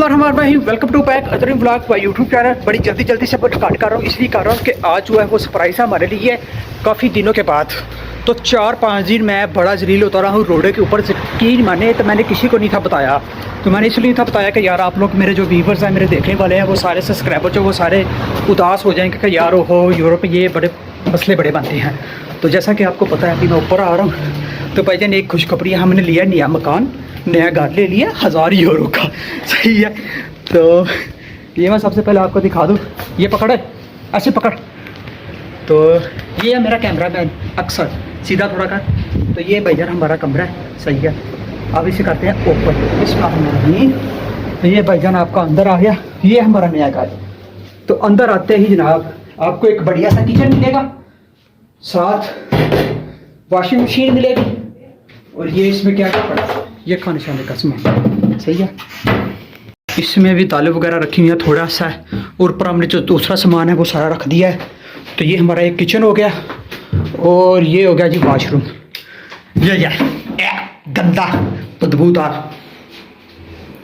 बिस्मिल्लाहिर्रहमानिर्रहीम। Welcome to back अदरिंग blog by YouTube channel. बड़ी जल्दी से स्टार्ट कर रहा हूँ, इसलिए कर रहा हूँ कि आज जो है वो सरप्राइज़ है हमारे लिए काफ़ी दिनों के बाद। तो 4-5 दिन मैं बड़ा जलील होता रहा हूँ रोड के ऊपर। यकीन माने तो मैंने किसी को नहीं था बताया। तो मैंने इसलिए नहीं था बताया कि यार आप लोग मेरे जो व्यूवर्स हैं, मेरे देखने वाले हैं, वो सारे सब्सक्राइबर जो वो सारे उदास हो जाएंगे कि यार हो यूरोप ये बड़े मसले बड़े बनते हैं। तो जैसा कि आपको पता है कि मैं ऊपर आ रहा हूँ, तो भाईजान एक खुशखबरी है, हमने लिया नया मकान, नया घर ले लिया 1000 यूरो का। सही है। तो ये मैं सबसे पहले आपको दिखा दूँ, ये पकड़ ऐसे पकड़। तो ये है मेरा कैमरा मैन अक्सर, सीधा थोड़ा कर। तो ये भाईजान हमारा कमरा है। सही है। अब इसे करते हैं ओपन, इसका नहीं। तो ये भाईजान आपका अंदर आ गया, ये हमारा नया घर। तो अंदर आते ही जनाब आपको एक बढ़िया सा किचन मिलेगा, साथ वॉशिंग मशीन मिलेगी, और ये इसमें क्या क्या पड़ा, ये खाने शाने का सामान। सही है। इसमें भी दालें वगैरह रखी हुई हैं थोड़ा सा है, और ऊपर हमने जो दूसरा सामान है वो सारा रख दिया है। तो ये हमारा एक किचन हो गया, और ये हो गया जी वॉशरूम। ये गंदा बदबूदार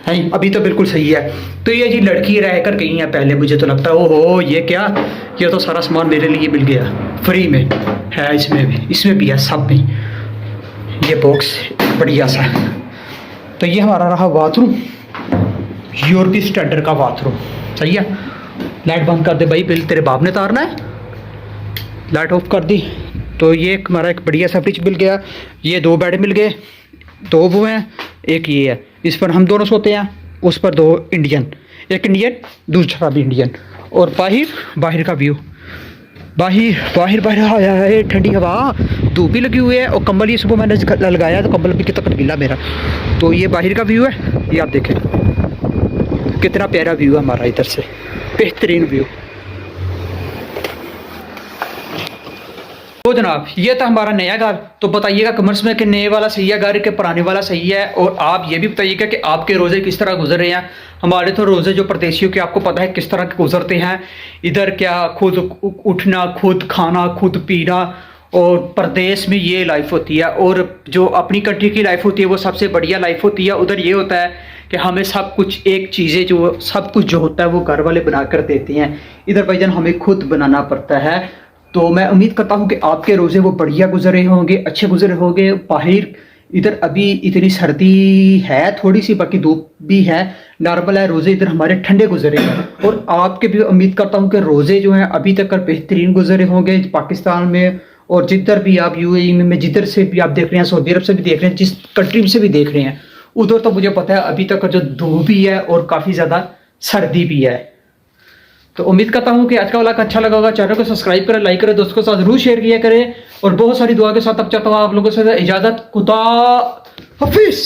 है, अभी तो बिल्कुल सही है। तो ये जी लड़की रह कर गई है पहले, मुझे तो लगता है ओहो ये क्या, ये तो सारा सामान मेरे लिए मिल गया फ्री में है। इसमें भी है, सब में। ये बॉक्स बढ़िया सा। तो ये हमारा रहा बाथरूम, यूरोपीय स्टैंडर्ड का बाथरूम। सही है। लाइट बंद कर दे भाई, बिल तेरे बाप ने तारना है। लाइट ऑफ कर दी। तो ये हमारा एक बढ़िया सा फ्रिज मिल गया। ये 2 बेड मिल गए, 2 वो हैं, एक ये है। इस पर हम दोनों सोते हैं, उस पर 2 इंडियन, एक इंडियन दूसरा भी इंडियन। और बाहर का व्यू, बाहर आया है, ठंडी हवा, धूप भी लगी हुई है, और कंबल ये सुबह मैंने लगाया तो कंबल भी कितना गीला मेरा। तो ये बाहर का व्यू है, ये आप देखें कितना प्यारा व्यू है हमारा, इधर से बेहतरीन व्यू। तो जनाब ये था हमारा नया घर। तो बताइएगा कमेंट्स में कि नए वाला सही है घर के पुराने वाला सही है, और आप ये भी बताइएगा कि आपके रोज़े किस तरह गुजर रहे हैं। हमारे तो रोज़े जो परदेशियों के आपको पता है किस तरह के गुजरते हैं। इधर क्या खुद उठना, खुद खाना, खुद पीना, और परदेश में ये लाइफ होती है। और जो अपनी कंट्री की लाइफ होती है वो सबसे बढ़िया लाइफ होती है। उधर ये होता है कि हमें सब कुछ एक चीज़ें जो सब कुछ जो होता है वो घर वाले बना कर देते हैं। इधर भाईजान हमें खुद बनाना पड़ता है। तो मैं उम्मीद करता हूँ कि आपके रोज़े वो बढ़िया गुजर रहे होंगे, अच्छे गुजर रहे होंगे। बाहर इधर अभी इतनी सर्दी है थोड़ी सी, बाकी धूप भी है, नॉर्मल है। रोज़े इधर हमारे ठंडे गुजरे हैं, और आपके भी उम्मीद करता हूँ कि रोज़े जो हैं अभी तक बेहतरीन गुजरे होंगे पाकिस्तान में। और जिधर भी आप यूएई में जिधर से भी आप देख रहे हैं, सऊदी अरब से भी देख रहे हैं, जिस कंट्री से भी देख रहे हैं, उधर तो मुझे पता है अभी तक जो धूप भी है और काफ़ी ज़्यादा सर्दी भी है। तो उम्मीद करता हूँ कि आज का वाला अच्छा लगा होगा। चैनल को सब्सक्राइब करें, लाइक करें, दोस्तों के साथ जरूर शेयर किया करें, और बहुत सारी दुआ के साथ अब चाहता हूँ आप लोगों से इजाज़त। खुदा हाफिज़।